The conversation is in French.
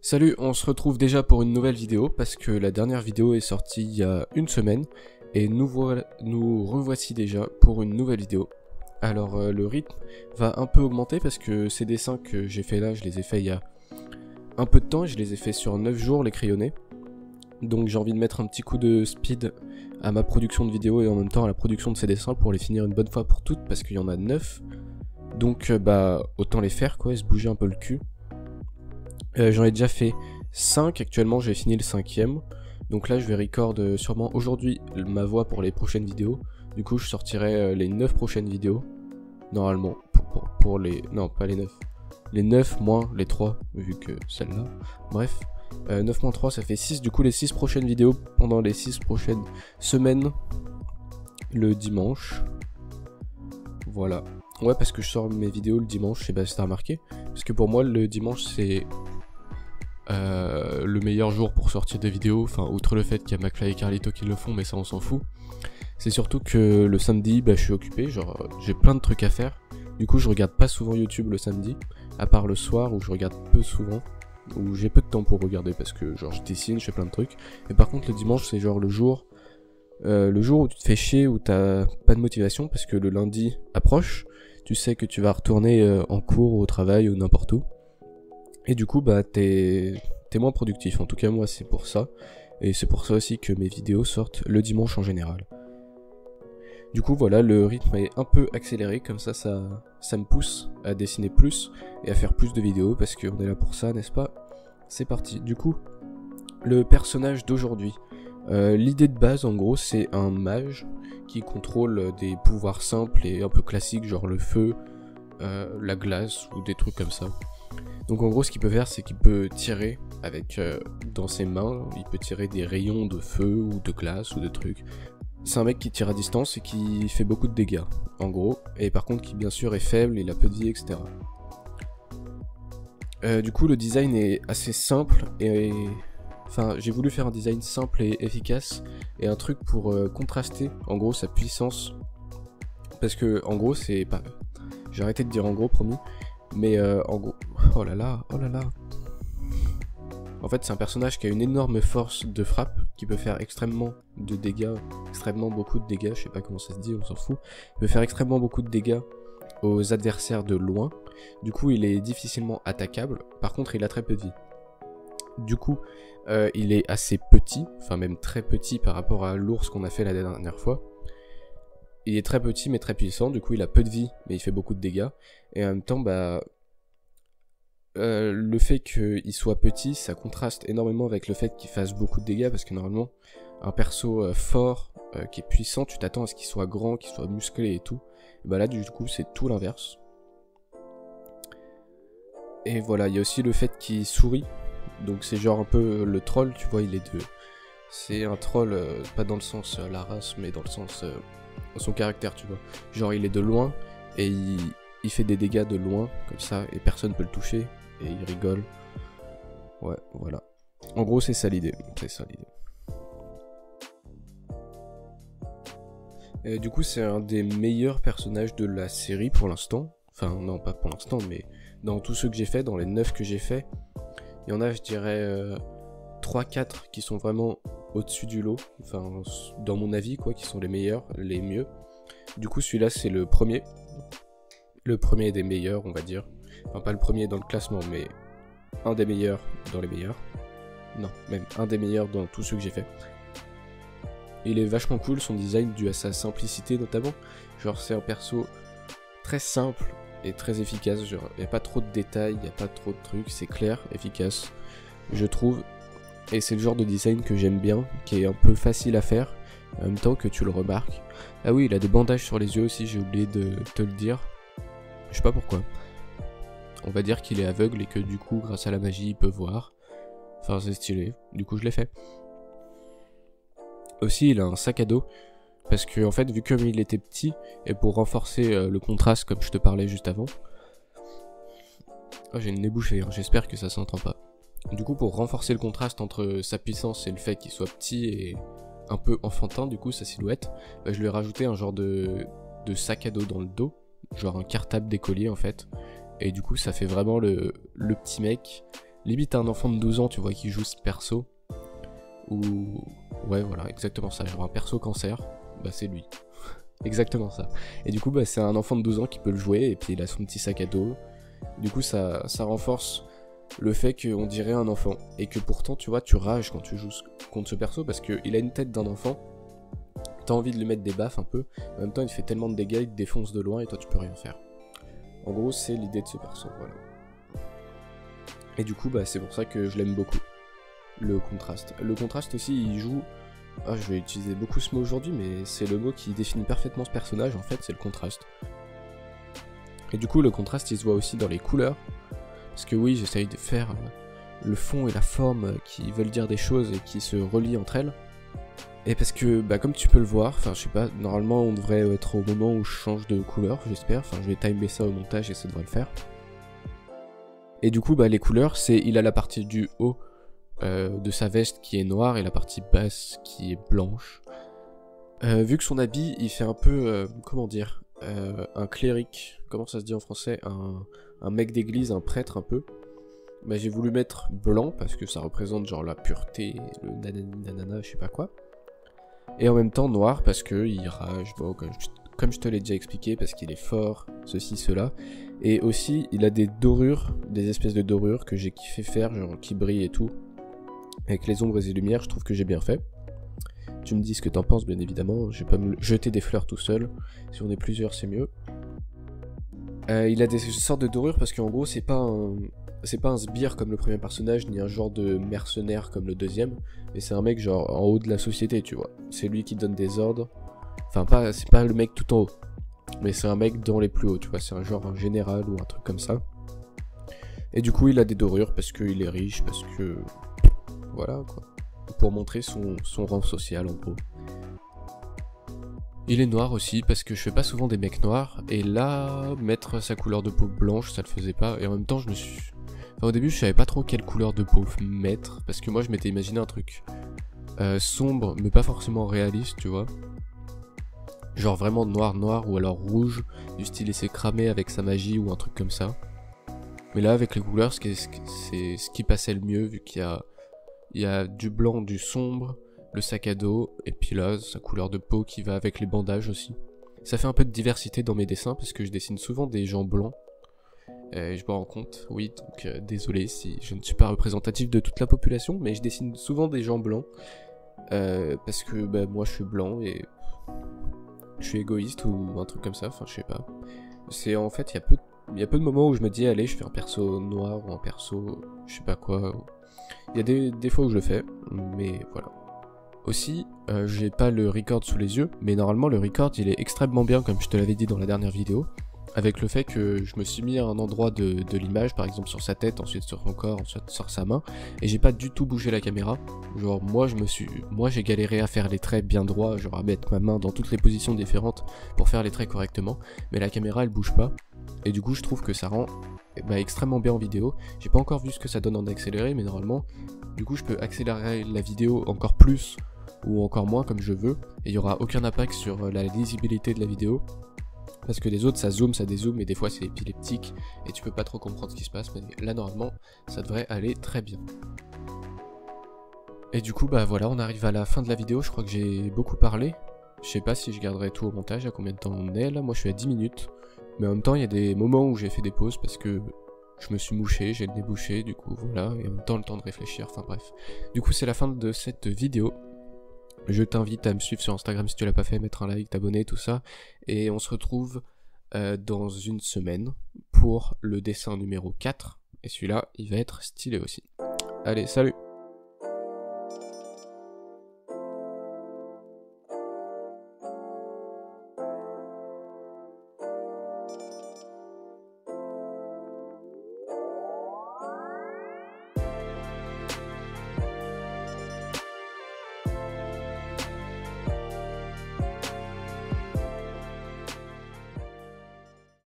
Salut, on se retrouve déjà pour une nouvelle vidéo parce que la dernière vidéo est sortie il y a une semaine et nous revoici déjà pour une nouvelle vidéo. Alors le rythme va un peu augmenter parce que ces dessins que j'ai fait là, je les ai fait il y a un peu de temps et je les ai fait sur 9 jours les crayonnés. Donc j'ai envie de mettre un petit coup de speed à ma production de vidéos et en même temps à la production de ces dessins pour les finir une bonne fois pour toutes parce qu'il y en a 9. Donc autant les faire quoi et se bouger un peu le cul. J'en ai déjà fait 5, actuellement j'ai fini le 5ème. Donc là je vais record sûrement aujourd'hui ma voix pour les prochaines vidéos. Du coup je sortirai les 9 prochaines vidéos. Normalement, pour les... Non, pas les 9. Les 9 moins les 3, vu que celle-là. Bref, 9 moins 3 ça fait 6. Du coup les 6 prochaines vidéos pendant les 6 prochaines semaines. Le dimanche. Voilà. Ouais, parce que je sors mes vidéos le dimanche, je sais pas si t'as remarqué. Parce que pour moi le dimanche c'est... le meilleur jour pour sortir des vidéos, enfin outre le fait qu'il y a McFly et Carlito qui le font, mais ça on s'en fout. C'est surtout que le samedi, je suis occupé, genre j'ai plein de trucs à faire. Du coup je regarde pas souvent YouTube le samedi, à part le soir où je regarde peu souvent, où j'ai peu de temps pour regarder parce que genre je dessine, je fais plein de trucs. Mais par contre le dimanche c'est genre le jour où tu te fais chier, où t'as pas de motivation parce que le lundi approche, tu sais que tu vas retourner en cours, au travail ou n'importe où. Et du coup, t'es moins productif. En tout cas, moi, c'est pour ça. Et c'est pour ça aussi que mes vidéos sortent le dimanche en général. Du coup, voilà, le rythme est un peu accéléré. Comme ça me pousse à dessiner plus et à faire plus de vidéos. Parce qu'on est là pour ça, n'est-ce pas? C'est parti. Du coup, le personnage d'aujourd'hui. L'idée de base, en gros, c'est un mage qui contrôle des pouvoirs simples et un peu classiques, genre le feu, la glace ou des trucs comme ça. Donc en gros ce qu'il peut faire c'est qu'il peut tirer avec dans ses mains, il peut tirer des rayons de feu ou de glace ou de trucs. C'est un mec qui tire à distance et qui fait beaucoup de dégâts en gros, et par contre qui bien sûr est faible, il a peu de vie, etc. Du coup le design est assez simple et... Enfin j'ai voulu faire un design simple et efficace et un truc pour contraster en gros sa puissance. Parce que en gros c'est pas... J'ai arrêté de dire en gros promis. Mais en gros... Oh là là, oh là là. En fait c'est un personnage qui a une énorme force de frappe, qui peut faire extrêmement de dégâts, extrêmement beaucoup de dégâts, je sais pas comment ça se dit, on s'en fout. Il peut faire extrêmement beaucoup de dégâts aux adversaires de loin. Du coup il est difficilement attaquable, par contre il a très peu de vie. Du coup il est assez petit, enfin même très petit par rapport à l'ours qu'on a fait la dernière fois. Il est très petit mais très puissant, du coup il a peu de vie mais il fait beaucoup de dégâts. Et en même temps le fait qu'il soit petit, ça contraste énormément avec le fait qu'il fasse beaucoup de dégâts, parce que normalement, un perso fort, qui est puissant, tu t'attends à ce qu'il soit grand, qu'il soit musclé et tout. Et bah là, du coup, c'est tout l'inverse. Et voilà, il y a aussi le fait qu'il sourit, donc c'est genre un peu le troll, tu vois, il est de... C'est un troll, pas dans le sens la race, mais dans le sens son caractère, tu vois. Genre, il est de loin, et il fait des dégâts de loin, comme ça, et personne peut le toucher. Et il rigole. Ouais, voilà. En gros, c'est ça l'idée. C'est ça l'idée. Du coup, c'est un des meilleurs personnages de la série pour l'instant. Enfin, non, pas pour l'instant, mais dans tous ceux que j'ai fait, dans les 9 que j'ai fait, il y en a, je dirais, 3-4 qui sont vraiment au-dessus du lot. Enfin, dans mon avis, quoi, qui sont les meilleurs, les mieux. Du coup, celui-là, c'est le premier. Le premier des meilleurs, on va dire. Enfin, pas le premier dans le classement, mais un des meilleurs dans les meilleurs. Non, même un des meilleurs dans tous ceux que j'ai fait. Il est vachement cool, son design dû à sa simplicité notamment. Genre c'est un perso très simple et très efficace. Genre il n'y a pas trop de détails, il n'y a pas trop de trucs, c'est clair, efficace, je trouve. Et c'est le genre de design que j'aime bien, qui est un peu facile à faire, en même temps que tu le remarques. Ah oui, il a des bandages sur les yeux aussi, j'ai oublié de te le dire. Je sais pas pourquoi. On va dire qu'il est aveugle et que du coup, grâce à la magie, il peut voir. Enfin, c'est stylé. Du coup, je l'ai fait. Aussi, il a un sac à dos. Parce que, en fait, vu comme il était petit, et pour renforcer le contraste, comme je te parlais juste avant... Oh, j'ai une nez bouchée, hein. J'espère que ça s'entend pas. Du coup, pour renforcer le contraste entre sa puissance et le fait qu'il soit petit et un peu enfantin, du coup, sa silhouette, je lui ai rajouté un genre de sac à dos dans le dos. Genre un cartable d'écolier, en fait. Et du coup, ça fait vraiment le petit mec limite un enfant de 12 ans, tu vois, qui joue ce perso. Ou... Ouais, voilà, exactement ça. Genre un perso cancer, bah c'est lui. Exactement ça. Et du coup, bah c'est un enfant de 12 ans qui peut le jouer, et puis il a son petit sac à dos. Du coup, ça renforce le fait qu'on dirait un enfant. Et que pourtant, tu vois, tu rages quand tu joues contre ce perso, parce qu'il a une tête d'un enfant. T'as envie de lui mettre des baffes un peu. En même temps, il fait tellement de dégâts, il te défonce de loin, et toi, tu peux rien faire. En gros, c'est l'idée de ce perso, voilà. Et du coup, bah c'est pour ça que je l'aime beaucoup. Le contraste. Le contraste aussi, il joue... Ah, je vais utiliser beaucoup ce mot aujourd'hui, mais c'est le mot qui définit parfaitement ce personnage, en fait, c'est le contraste. Et du coup, le contraste, il se voit aussi dans les couleurs. Parce que oui, j'essaye de faire le fond et la forme qui veulent dire des choses et qui se relient entre elles. Et parce que, bah comme tu peux le voir, enfin je sais pas, normalement on devrait être au moment où je change de couleur, j'espère. Enfin je vais timer ça au montage et ça devrait le faire. Et du coup, bah les couleurs, c'est... Il a la partie du haut de sa veste qui est noire et la partie basse qui est blanche. Vu que son habit, il fait un peu, comment dire, un cléric, comment ça se dit en français, un mec d'église, un prêtre un peu. Bah j'ai voulu mettre blanc parce que ça représente genre la pureté, le nanana, je sais pas quoi. Et en même temps noir parce que il rage, bon, comme je te l'ai déjà expliqué, parce qu'il est fort, ceci, cela. Et aussi, il a des dorures, des espèces de dorures que j'ai kiffé faire, genre qui brillent et tout. Avec les ombres et les lumières, je trouve que j'ai bien fait. Tu me dis ce que t'en penses, bien évidemment. Je vais pas me jeter des fleurs tout seul. Si on est plusieurs, c'est mieux. Il a des sortes de dorures parce qu'en gros, c'est pas un sbire comme le premier personnage, ni un genre de mercenaire comme le deuxième. Mais c'est un mec genre en haut de la société, tu vois. C'est lui qui donne des ordres. Enfin, c'est pas le mec tout en haut. Mais c'est un mec dans les plus hauts, tu vois. C'est un genre un général ou un truc comme ça. Et du coup, il a des dorures parce qu'il est riche, parce que... Voilà, quoi. Pour montrer son rang social, en gros. Il est noir aussi, parce que je fais pas souvent des mecs noirs. Et là, mettre sa couleur de peau blanche, ça le faisait pas. Et en même temps, je me suis... Enfin, au début, je savais pas trop quelle couleur de peau mettre. Parce que moi, je m'étais imaginé un truc sombre, mais pas forcément réaliste, tu vois. Genre vraiment noir, ou alors rouge, du style laisser cramer avec sa magie, ou un truc comme ça. Mais là, avec les couleurs, c'est ce qui passait le mieux, vu qu'il y a du blanc, du sombre, le sac à dos, et puis là, sa couleur de peau qui va avec les bandages aussi. Ça fait un peu de diversité dans mes dessins, parce que je dessine souvent des gens blancs. Je me rends compte, oui, donc désolé si je ne suis pas représentatif de toute la population, mais je dessine souvent des gens blancs. Parce que bah, moi je suis blanc et je suis égoïste ou un truc comme ça, enfin je sais pas. C'est en fait, il y a peu de moments où je me dis, allez, je fais un perso noir ou un perso, je sais pas quoi. Il y a des fois où je le fais, mais voilà. Aussi, j'ai pas le record sous les yeux, mais normalement le record il est extrêmement bien, comme je te l'avais dit dans la dernière vidéo. Avec le fait que je me suis mis à un endroit de l'image, par exemple sur sa tête, ensuite sur son corps, ensuite sur sa main, et j'ai pas du tout bougé la caméra. Genre moi j'ai galéré à faire les traits bien droits, genre à mettre ma main dans toutes les positions différentes pour faire les traits correctement, mais la caméra elle bouge pas, et du coup je trouve que ça rend extrêmement bien en vidéo. J'ai pas encore vu ce que ça donne en accéléré, mais normalement, du coup je peux accélérer la vidéo encore plus ou encore moins comme je veux, et il y aura aucun impact sur la lisibilité de la vidéo. Parce que les autres ça zoome, ça dézoome et des fois c'est épileptique et tu peux pas trop comprendre ce qui se passe, mais là normalement ça devrait aller très bien. Et du coup bah voilà, on arrive à la fin de la vidéo, je crois que j'ai beaucoup parlé. Je sais pas si je garderai tout au montage, à combien de temps on est là, moi je suis à 10 minutes. Mais en même temps il y a des moments où j'ai fait des pauses parce que je me suis mouché, j'ai le nez bouché, du coup voilà, et en même temps le temps de réfléchir, enfin bref. Du coup c'est la fin de cette vidéo. Je t'invite à me suivre sur Instagram si tu l'as pas fait, mettre un like, t'abonner, tout ça. Et on se retrouve dans une semaine pour le dessin numéro 4. Et celui-là, il va être stylé aussi. Allez, salut!